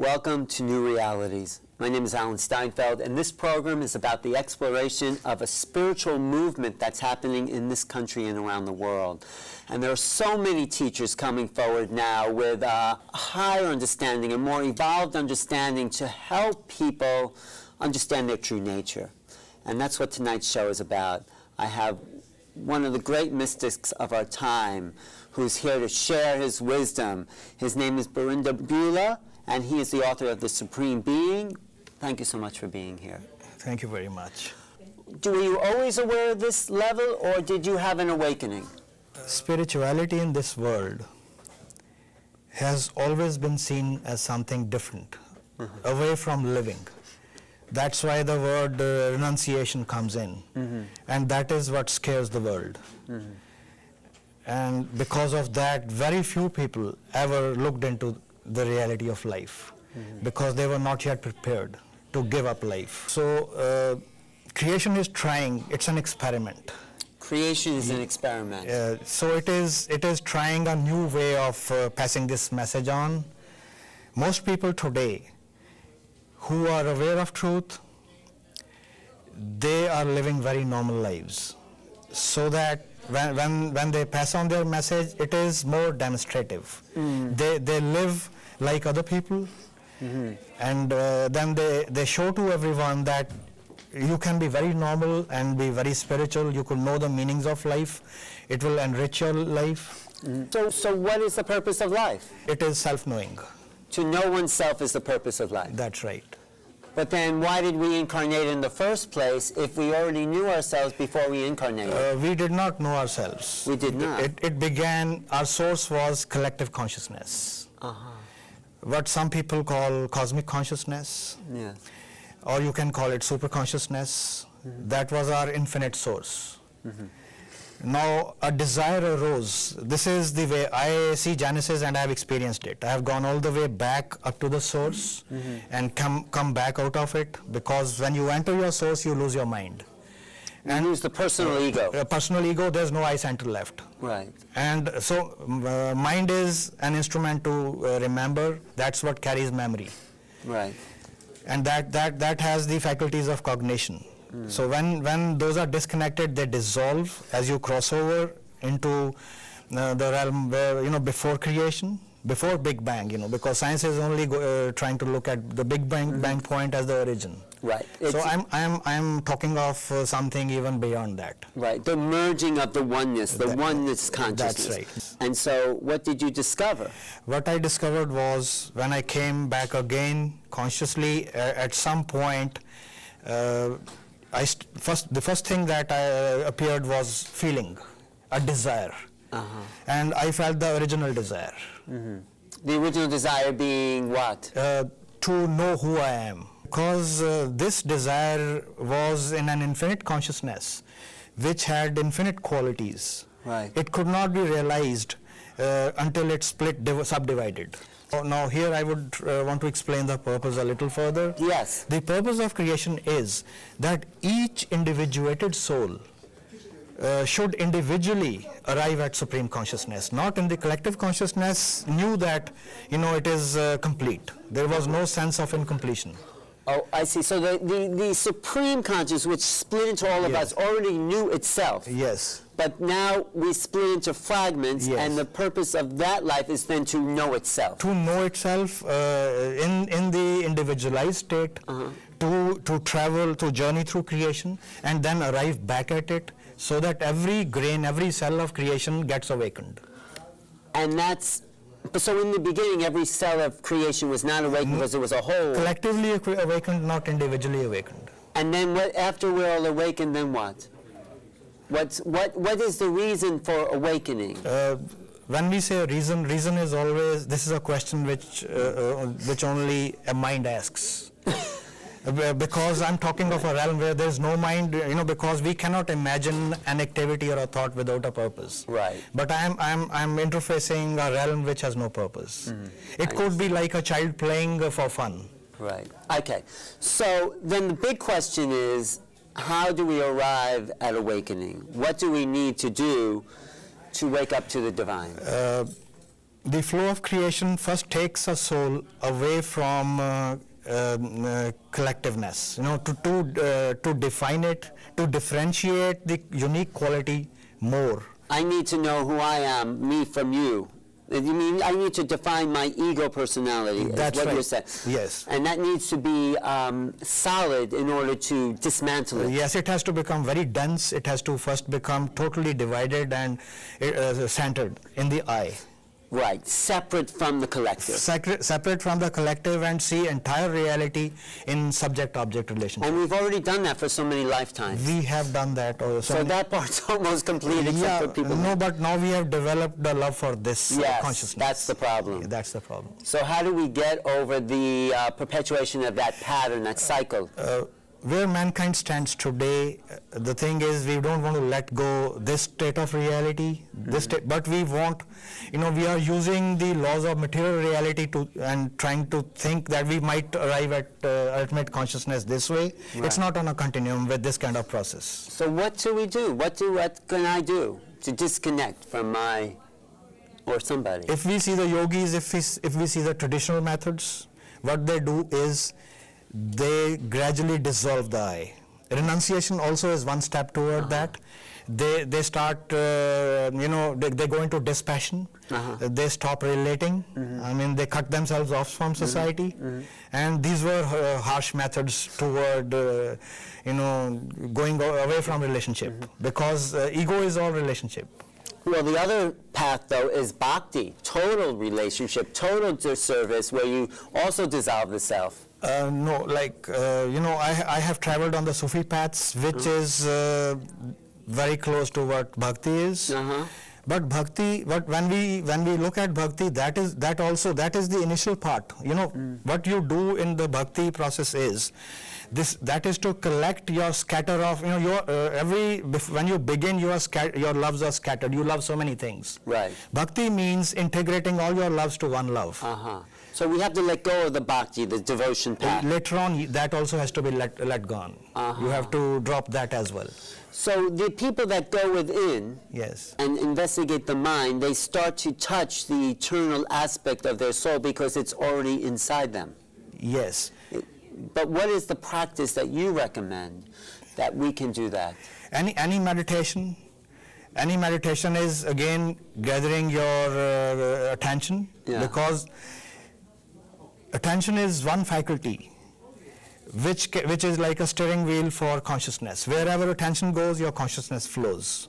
Welcome to New Realities. My name is Alan Steinfeld, and this program is about the exploration of a spiritual movement that's happening in this country and around the world. And there are so many teachers coming forward now with a higher understanding, a more evolved understanding to help people understand their true nature. And that's what tonight's show is about. I have one of the great mystics of our time who's here to share his wisdom. His name is Birinder Bhullar, and he is the author of The Supreme Being. Thank you so much for being here. Thank you very much. Were you always aware of this level, or did you have an awakening? Spirituality in this world has always been seen as something different, away from living. That's why the word renunciation comes in, and that is what scares the world. And because of that, very few people ever looked into the reality of life, because they were not yet prepared to give up life. So creation is trying, it's an experiment. Creation is an experiment. So it is trying a new way of passing this message on. Most people today who are aware of truth, they are living very normal lives, so that when they pass on their message, it is more demonstrative. They live like other people, and then they show to everyone that you can be very normal and be very spiritual. You could know the meanings of life. It will enrich your life. So what is the purpose of life? It is self-knowing. To know oneself is the purpose of life. That's right. But then why did we incarnate in the first place if we already knew ourselves before we incarnated? We did not know ourselves. We did not. It began, our source was collective consciousness. What some people call cosmic consciousness. Yes. Or you can call it super consciousness. That was our infinite source. Now a desire arose. This is the way I see Genesis, and I have experienced it. I have gone all the way back up to the source and come back out of it, because when you enter your source, you lose your mind. And lose the personal ego. Personal ego, there's no I center left. Right. And so mind is an instrument to remember. That's what carries memory. Right. And that has the faculties of cognition. So when those are disconnected, they dissolve as you cross over into the realm where, before creation, before Big Bang, because science is only trying to look at the Big Bang point as the origin. Right. So I'm talking of something even beyond that. Right. The merging of the oneness, oneness consciousness. That's right. And so what did you discover? What I discovered was, when I came back again consciously, at some point, the first thing that appeared was feeling, a desire. And I felt the original desire. The original desire being what? To know who I am. Because this desire was in an infinite consciousness, which had infinite qualities. Right. It could not be realized until it subdivided. Now here I would want to explain the purpose a little further. Yes. The purpose of creation is that each individuated soul should individually arrive at supreme consciousness. Not in the collective consciousness knew that it is complete. There was no sense of incompletion. Oh, I see. So the supreme consciousness, which split into all of us, already knew itself. Yes. But now we split into fragments, and the purpose of that life is then to know itself. To know itself in the individualized state, to travel, to journey through creation, and then arrive back at it, so that every grain, every cell of creation gets awakened. And so in the beginning, every cell of creation was not awakened because it was a whole. Collectively awakened, not individually awakened. And then after we're all awakened, then what? What is the reason for awakening? When we say reason is always, this is a question which only a mind asks. Because I'm talking of a realm where there's no mind, because we cannot imagine an activity or a thought without a purpose. Right. But I'm interfacing a realm which has no purpose. It could be like a child playing for fun. Right. Okay. So then the big question is, how do we arrive at awakening? What do we need to do to wake up to the divine? The flow of creation first takes a soul away from collectiveness, to define it, to differentiate the unique quality more. I need to know who I am, me from you. You mean I need to define my ego personality? That's what right. You're saying. Yes. And that needs to be solid in order to dismantle it. Yes, it has to become very dense. It has to first become totally divided and centered in the I. Right, separate from the collective. Separate from the collective and see entire reality in subject-object relationship. And we've already done that for so many lifetimes. We have done that. So that part's almost complete, except for people. No, but now we have developed the love for this consciousness. That's the problem. Yeah, that's the problem. So how do we get over the perpetuation of that pattern, that cycle? Where mankind stands today, the thing is we don't want to let go this state of reality, but we want, we are using the laws of material reality and trying to think that we might arrive at ultimate consciousness this way. Right. It's not on a continuum with this kind of process. So what do we do? What can I do to disconnect from my or somebody? If we see the yogis, if we see the traditional methods, what they do is they gradually dissolve the I. Renunciation also is one step toward that. They start, they go into dispassion. They stop relating. I mean, they cut themselves off from society. And these were harsh methods toward, going away from relationship. Because ego is all relationship. Well, the other path, though, is bhakti, total relationship, total service, where you also dissolve the self. No, I have traveled on the Sufi paths, which is very close to what bhakti is. But bhakti, when we look at bhakti, that is the initial part. What you do in the bhakti process is that is to collect your scatter of, when you begin, your loves are scattered. You love so many things. Right. Bhakti means integrating all your loves to one love. So we have to let go of the bhakti, the devotion path. Later on, that also has to be let gone. You have to drop that as well. So the people that go within and investigate the mind, they start to touch the eternal aspect of their soul because it's already inside them. Yes. But what is the practice that you recommend that we can do that? Any meditation. Any meditation is, again, gathering your attention, because attention is one faculty which is like a steering wheel for consciousness. Wherever attention goes, your consciousness flows.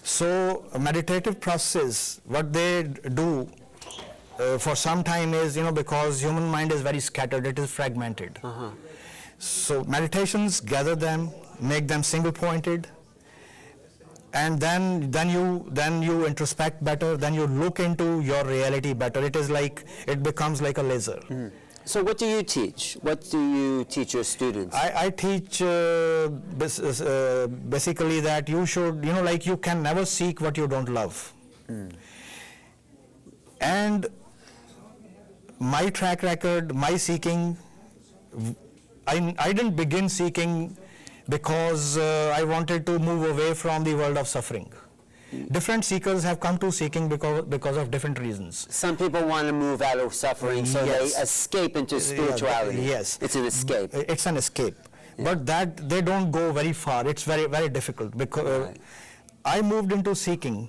So a meditative process, what they do for some time is, because human mind is very scattered, it is fragmented. So meditations, gather them, make them single-pointed, and then you introspect better, then you look into your reality better. It becomes like a laser. So what do you teach? What do you teach your students? I teach basically that you should, you can never seek what you don't love. And my track record, my seeking, I didn't begin seeking because I wanted to move away from the world of suffering. Different seekers have come to seeking because of different reasons. Some people want to move out of suffering, so they escape into spirituality. Yes. It's an escape. It's an escape. But that they don't go very far. It's very, very difficult. Because I moved into seeking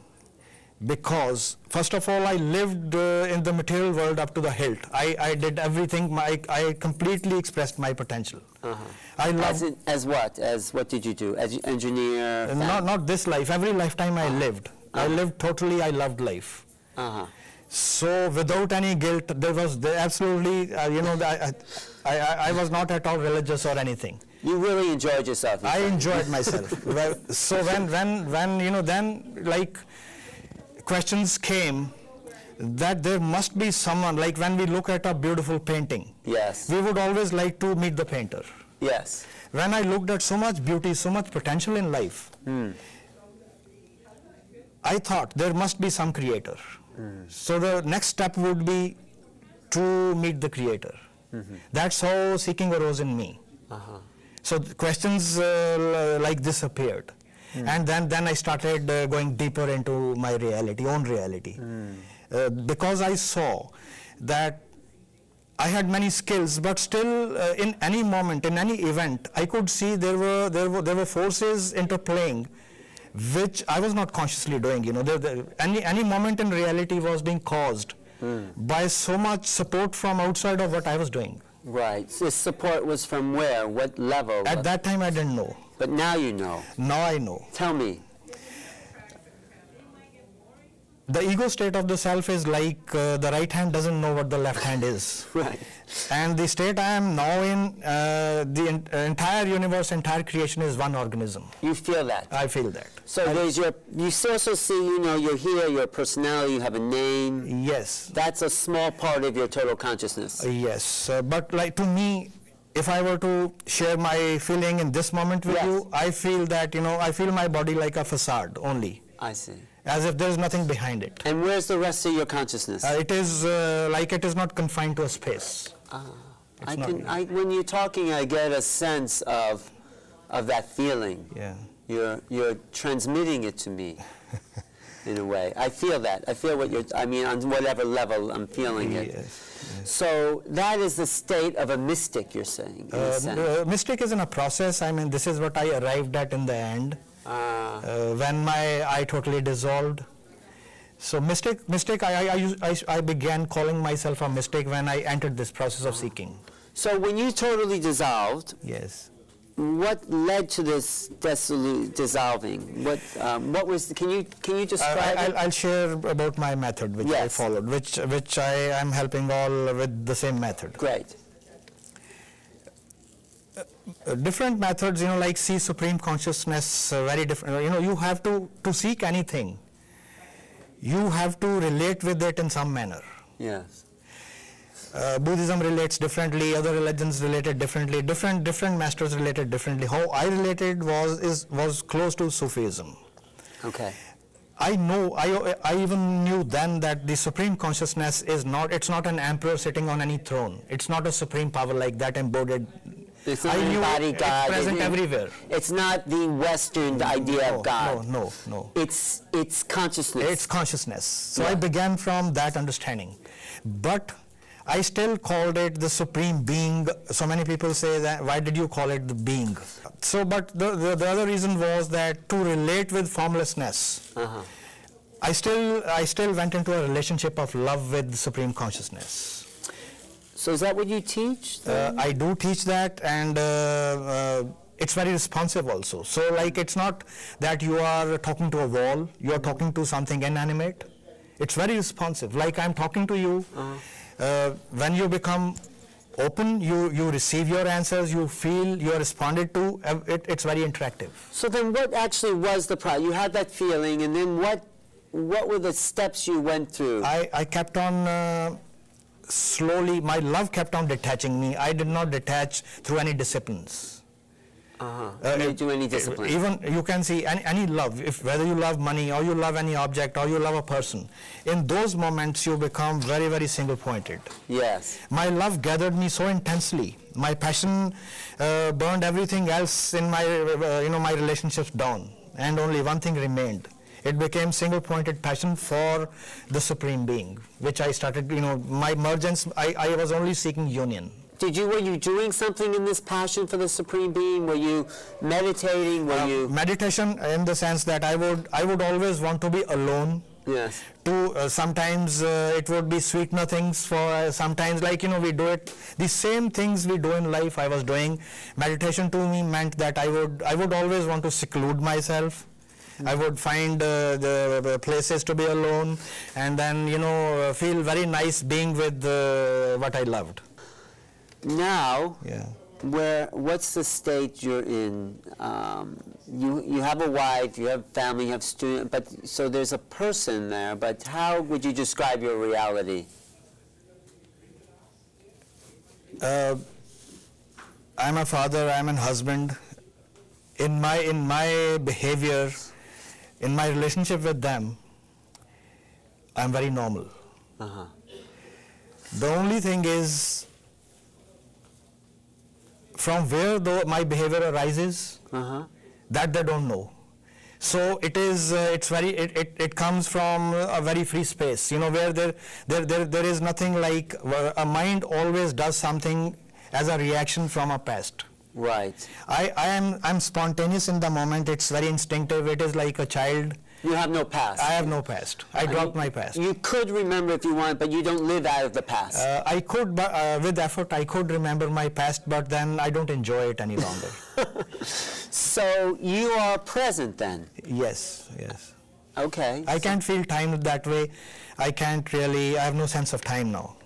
because, first of all, I lived in the material world up to the hilt. I did everything. I completely expressed my potential. I loved, as what did you do? As engineer? Not this life. Every lifetime I lived. I lived totally. I loved life. So without any guilt, there was absolutely, I was not at all religious or anything. You really enjoyed yourself. I enjoyed myself. So when then questions came that there must be someone, like when we look at a beautiful painting, we would always like to meet the painter. Yes. When I looked at so much beauty, so much potential in life, I thought there must be some creator. So the next step would be to meet the creator. That's how seeking arose in me. So questions like this appeared. And then I started going deeper into my reality, own reality. because I saw that I had many skills, but still in any moment, in any event, I could see there were forces interplaying, which I was not consciously doing. You know, any moment in reality was being caused by so much support from outside of what I was doing. Right. So this support was from where? What level? At that time, I didn't know. But now you know. Now I know. Tell me. The ego state of the self is like the right hand doesn't know what the left hand is. Right. And the state I am now in, the entire universe, entire creation is one organism. You feel that? I feel that. So there's you also see, you know, you're here, your personality, you have a name. Yes. That's a small part of your total consciousness. Yes. But like to me, if I were to share my feeling in this moment with you, I feel that, you know, I feel my body like a facade only. I see. As if there's nothing behind it. And where's the rest of your consciousness? It is like it is not confined to a space. When you're talking, I get a sense of that feeling. Yeah. You're transmitting it to me in a way. I feel that. I feel what you're, I mean, on whatever level I'm feeling it. Yes. So that is the state of a mystic, you're saying, in a sense. Mystic is in a process. I mean, this is what I arrived at in the end. When my I totally dissolved. So mystic, I began calling myself a mystic when I entered this process of seeking. So when you totally dissolved, yes, what led to this dissolving? What was? Can you describe it? I'll share about my method which I followed, which I am helping all with the same method. Great. Different methods, you know, like see supreme consciousness, very different. You know, you have to seek anything, you have to relate with it in some manner. Yes. Buddhism relates differently, other religions related differently, different masters related differently. How I related was close to Sufism. Okay. I know, I even knew then that the supreme consciousness is not, it's not an emperor sitting on any throne. It's not a supreme power like that embodied. It's not an embodied God. It's present everywhere. It's not the Western idea of God. No. It's consciousness. It's consciousness. So I began from that understanding. But I still called it the supreme being. So many people say that, why did you call it the being? So, but the other reason was that to relate with formlessness, I still went into a relationship of love with supreme consciousness. So is that what you teach? I do teach that, and it's very responsive also. So like it's not that you are talking to a wall, you are talking to something inanimate. It's very responsive. Like I'm talking to you. When you become open, you receive your answers, you feel, you are responded to, it's very interactive. So then what actually was the problem? You had that feeling, and then what were the steps you went through? I kept on slowly, my love kept on detaching me. I did not detach through any disciplines. You didn't do any discipline? Even you can see any love, whether you love money or you love any object or you love a person, in those moments you become very, very single-pointed. Yes. My love gathered me so intensely. My passion burned everything else in my, my relationships down, and only one thing remained. It became single-pointed passion for the Supreme Being, which I started, my emergence, I was only seeking union. Were you doing something in this passion for the Supreme Being? Were you meditating? Meditation in the sense that I would always want to be alone. Yes. Sometimes it would be sweet nothings for sometimes, like, we do it, the same things we do in life I was doing. Meditation to me meant that I would always want to seclude myself. I would find the places to be alone, and then, feel very nice being with what I loved. Now, what's the state you're in? You have a wife, you have family, you have students, but so there's a person there, but how would you describe your reality? I'm a father, I'm a husband. In my behavior, in my relationship with them, I'm very normal. The only thing is, from where my behavior arises, that they don't know. So it is, it comes from a very free space, where there is nothing like, a mind always does something as a reaction from a past. Right. I'm spontaneous in the moment. It's very instinctive. It is like a child. You have no past. I have no past. I dropped my past. You could remember if you want, but you don't live out of the past. I could, with effort, I could remember my past, but then I don't enjoy it any longer. So you are present then? Yes, yes. Okay. I can't feel time that way. I can't really, I have no sense of time now.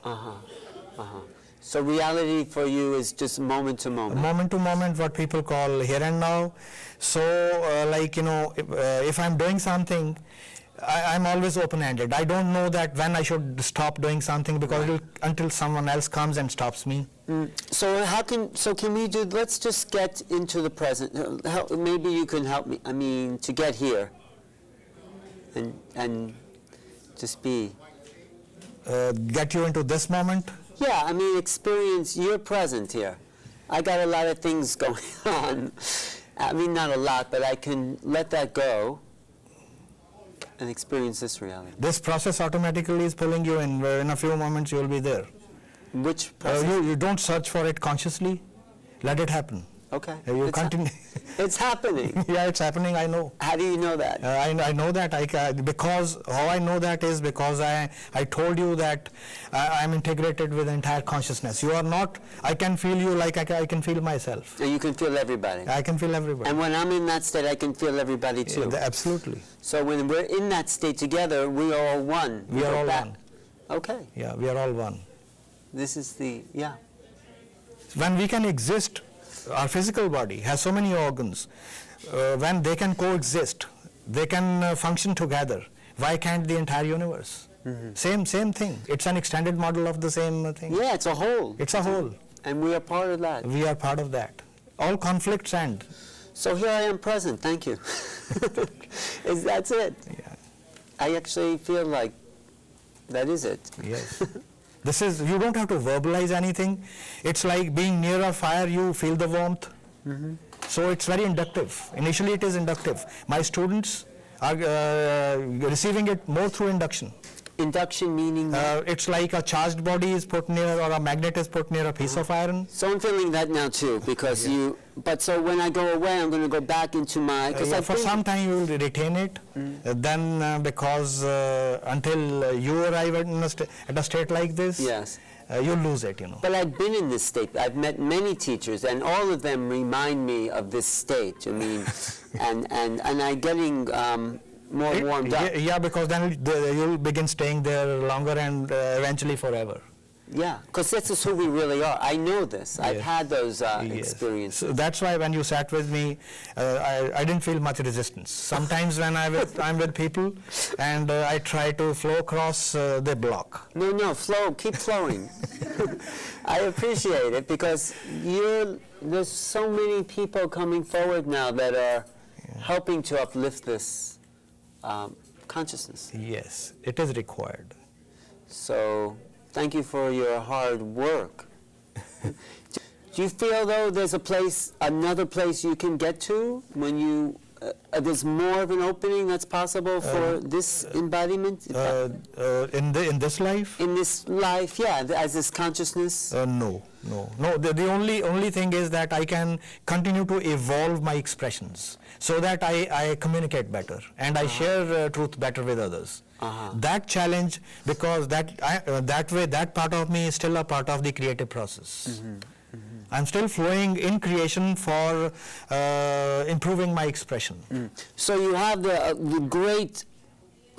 So reality for you is just moment to moment? Moment to moment, what people call here and now. So, if I'm doing something, I'm always open-ended. I don't know that when I should stop doing something, because until someone else comes and stops me. So can we do, let's just get into the present. Maybe you can help me, to get here and just be. Get you into this moment? Yeah, experience, you're present here. I got a lot of things going on. Not a lot, but I can let that go and experience this reality. This process automatically is pulling you in, where in a few moments you will be there. Which process? You don't search for it consciously. Let it happen. Okay. You continue. It's happening. Yeah, it's happening, I know. How do you know that? I know that, because how I know that is because I told you that I'm integrated with the entire consciousness. You are not, I can feel you like I can feel myself. And you can feel everybody. I can feel everybody. And when I'm in that state, I can feel everybody too. Yeah, absolutely. So when we're in that state together, we are all one. We are all one. Okay. Yeah, we are all one. This is the, When we can exist, our physical body has so many organs. When they can coexist, they can function together. Why can't the entire universe? Same thing. It's an extended model of the same thing. Yeah, it's a whole. It's a whole. And we are part of that. We are part of that. All conflicts end. So here I am present. Thank you. That's it. Yeah. I actually feel like that is it. Yes. This is, you don't have to verbalize anything. It's like being near a fire, you feel the warmth. So it's very inductive. Initially it is inductive. My students are receiving it more through induction. Induction meaning? It's like a charged body is put near, or a magnet is put near a piece of iron. So I'm feeling that now too, because but so when I go away, I'm going to go back into my, for some time you will retain it, then because until you arrive at a state like this, yes, you'll lose it, But I've been in this state. I've met many teachers, and all of them remind me of this state. And I'm getting more warmed up. Yeah, because then you'll begin staying there longer and eventually forever. Yeah, because this is who we really are. I know this. I've had those experiences. So that's why when you sat with me, I didn't feel much resistance. Sometimes when I'm with people and I try to flow across, they block. No, flow. Keep flowing. I appreciate it because there's so many people coming forward now that are helping to uplift this consciousness. Yes, it is required. So thank you for your hard work. Do you feel, though, there's another place you can get to when there's more of an opening that's possible for this embodiment? In this life? In this life, yeah, as this consciousness? No. The only thing is that I can continue to evolve my expressions so that I communicate better and I share truth better with others. That challenge, because that way, that part of me is still a part of the creative process. I'm still flowing in creation for improving my expression. So you have the great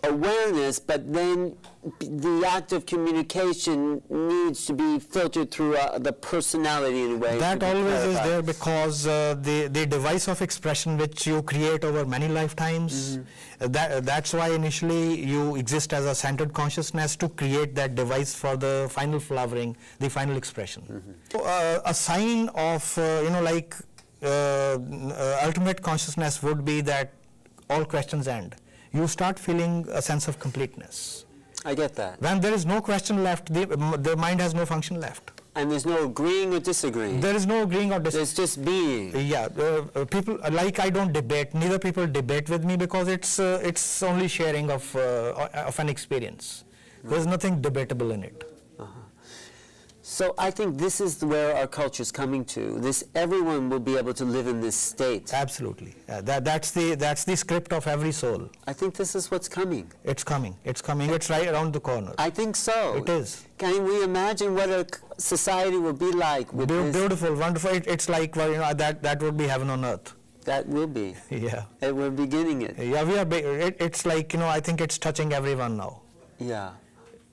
awareness, but then the act of communication needs to be filtered through the personality in a way. That always is there because the device of expression which you create over many lifetimes, that's why initially you exist as a centered consciousness to create that device for the final flowering, the final expression. So, a sign of, ultimate consciousness would be that all questions end. You start feeling a sense of completeness. I get that. When there is no question left, the mind has no function left. And there's no agreeing or disagreeing. There is no agreeing or disagreeing. There's just being. Yeah, people like I don't debate. Neither people debate with me because it's only sharing of an experience. There's nothing debatable in it. So I think this is where our culture is coming to. Everyone will be able to live in this state. Absolutely. That's the script of every soul. I think this is what's coming. It's coming. It's coming. It's right around the corner. I think so. It is. Can we imagine what a society will be like with this? Beautiful, wonderful. It's like, well, that would be heaven on earth. That will be. Yeah. And we're beginning it. Yeah, it's like, I think it's touching everyone now. Yeah.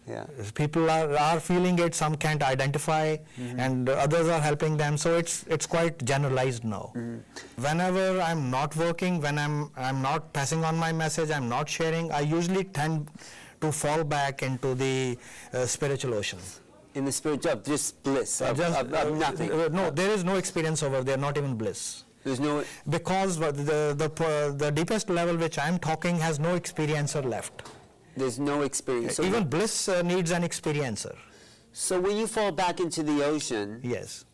Yeah. People are feeling it, some can't identify, and others are helping them, so it's quite generalized now. Whenever I'm not working, when I'm not passing on my message, I'm not sharing, I usually tend to fall back into the spiritual ocean. In the spirit of just bliss, of nothing. No, there is no experience over there, not even bliss. There's no... Because the deepest level which I'm talking has no experiencer left. There's no experience. So even bliss needs an experiencer. So when you fall back into the ocean, yes,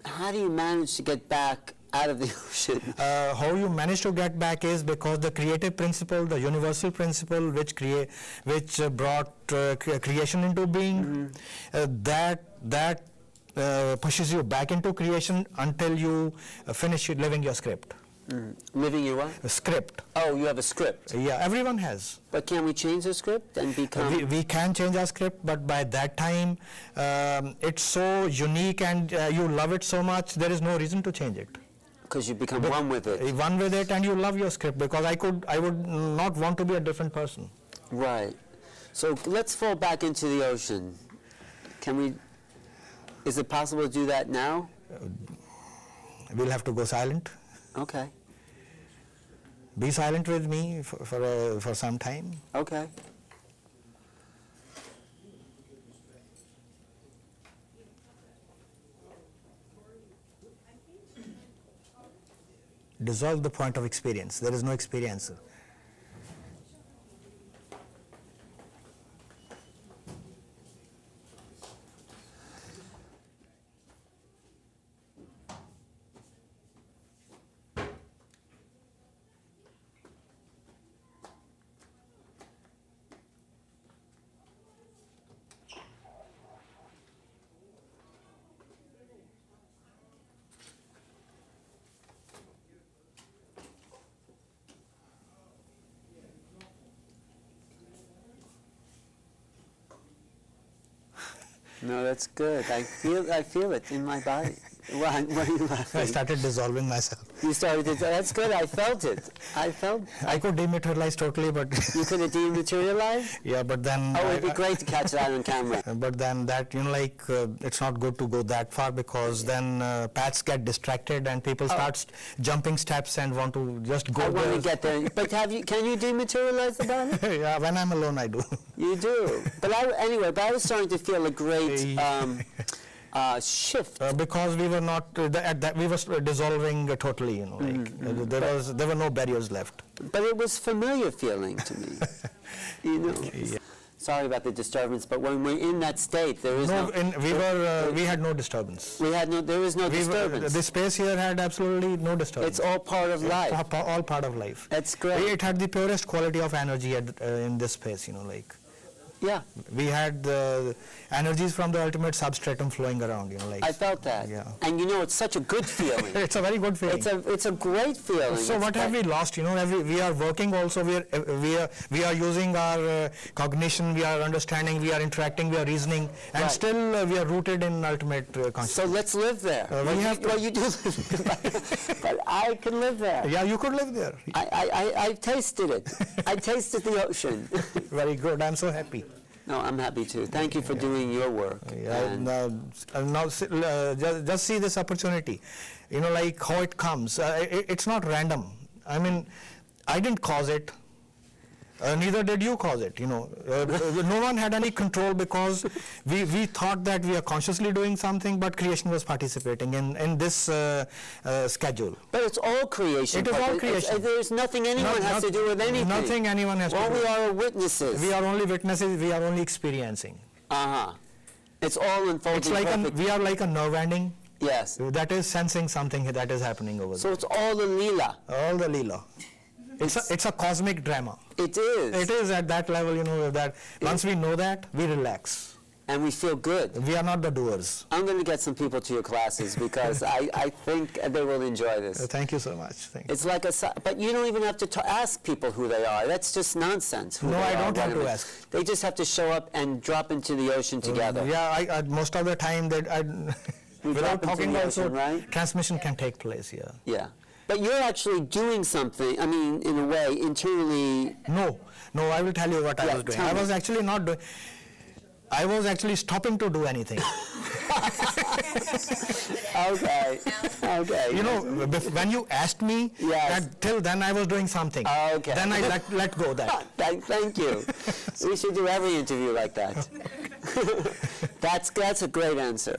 how do you manage to get back out of the ocean? How you manage to get back is because the creative principle, the universal principle which brought creation into being, that pushes you back into creation until you finish living your script. Living your what? A script. Oh, you have a script. Yeah, everyone has. But can we change the script and become... We can change our script, but by that time, it's so unique and you love it so much, there is no reason to change it. Because you become one with it. One with it, and you love your script, because I would not want to be a different person. Right. So let's fall back into the ocean. Can we... Is it possible to do that now? We'll have to go silent. Okay. Be silent with me for some time. Okay. Dissolve the point of experience. There is no experiencer. No, that's good. I feel it in my body. What are you laughing? I started dissolving myself. You started to, that's good. I felt it. I could dematerialize totally, but... You could have dematerialized? Yeah, but then... Oh, it'd be great to catch that on camera. But then that, it's not good to go that far, because then Pats get distracted and people start jumping steps and want to just go there. I want to get there. But can you dematerialize the body? Yeah, when I'm alone, I do. You do. But I was starting to feel a great... shift because we were not we were dissolving totally, there were no barriers left. But it was familiar feeling to me. Yeah. Sorry about the disturbance, but when we're in that state, there is we had no disturbance. There was no disturbance. The space here had absolutely no disturbance. It's all part of life. All part of life. That's great. It had the purest quality of energy in this space, Yeah. We had the energies from the ultimate substratum flowing around, I felt that. Yeah. And it's such a good feeling. It's a very good feeling. It's a great feeling. So what have we lost? We are working also. We are using our cognition. We are understanding. We are interacting. We are reasoning, and still we are rooted in ultimate consciousness. So let's live there. You do live there. But I can live there. Yeah, you could live there. I tasted it. I tasted the ocean. Very good. I'm so happy. No, I'm happy too. Thank you for doing your work. Yeah, now just see this opportunity. Like how it comes. It's not random. I mean, I didn't cause it. Neither did you cause it. No one had any control, because we thought that we are consciously doing something, but creation was participating in this schedule. But it's all creation. It is all creation. There's nothing anyone has to do with anything. Nothing anyone has to do. We are witnesses. We are only witnesses. We are only experiencing. It's all unfolding. It's like we are like a nerve ending. Yes. That is sensing something that is happening over there. So it's all the Leela. All the Leela. It's a cosmic drama. It is. It is at that level, you know, that once we know that, we relax. And we feel good. We are not the doers. I'm going to get some people to your classes because I think they will enjoy this. Thank you so much. Thank you. It's like but you don't even have to ask people who they are. That's just nonsense. No, I don't have to ask. They just have to show up and drop into the ocean together. Yeah, most of the time without talking also, right? Transmission can take place, yeah. Yeah. But you're actually doing something, I mean, in a way, internally. No, I will tell you what I was doing. I was actually not doing, I was actually stopping to do anything. Okay. You know, when you asked me, till then I was doing something. Okay. Then I let go that. Thank you. We should do every interview like that. That's a great answer.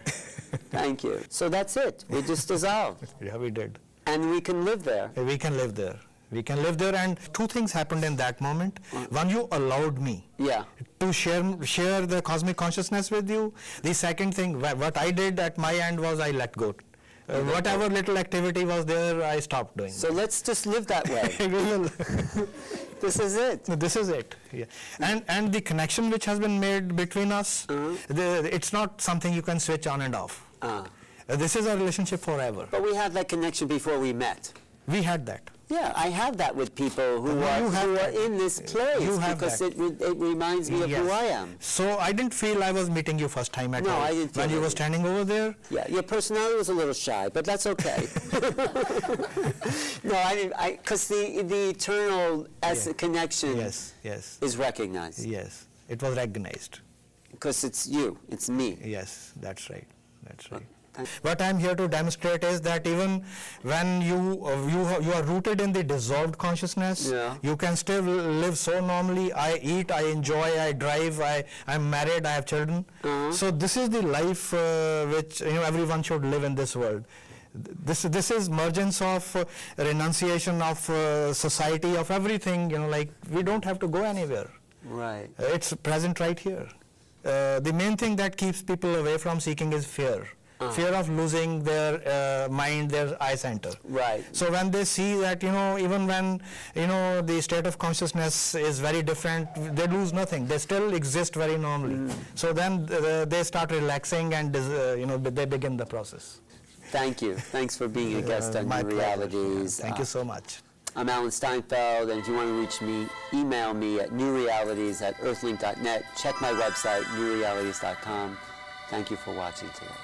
Thank you. So that's it. We just dissolved. Yeah, we did. And we can live there. We can live there. We can live there, and two things happened in that moment. One, you allowed me to share the cosmic consciousness with you. The second thing, what I did at my end was I let go. Whatever little activity was there, I stopped doing. So let's just live that way. This is it. This is it. Yeah. And the connection which has been made between us, it's not something you can switch on and off. This is a relationship forever. But we had that connection before we met. We had that. Yeah, I have that with people who are in this place because it reminds me of who I am. So I didn't feel I was meeting you first time at all. No, I didn't feel when you were standing over there. Yeah, your personality was a little shy, but that's okay. No, I didn't. Because the eternal connection is recognized. Yes, it was recognized. Because it's you, it's me. Yes, that's right. That's right. What I'm here to demonstrate is that even when you are rooted in the dissolved consciousness, you can still live so normally. I eat, I enjoy, I drive, I'm married, I have children. So this is the life which everyone should live in this world. This is emergence of renunciation of society, of everything. Like we don't have to go anywhere. Right. It's present right here. The main thing that keeps people away from seeking is fear. Fear of losing their mind, their eye center. Right. So when they see that, even when, the state of consciousness is very different, they lose nothing. They still exist very normally. So then they start relaxing and, they begin the process. Thank you. Thanks for being a guest on New Realities. Thank you so much. I'm Alan Steinfeld, and if you want to reach me, email me at newrealities@earthlink.net. Check my website, newrealities.com. Thank you for watching today.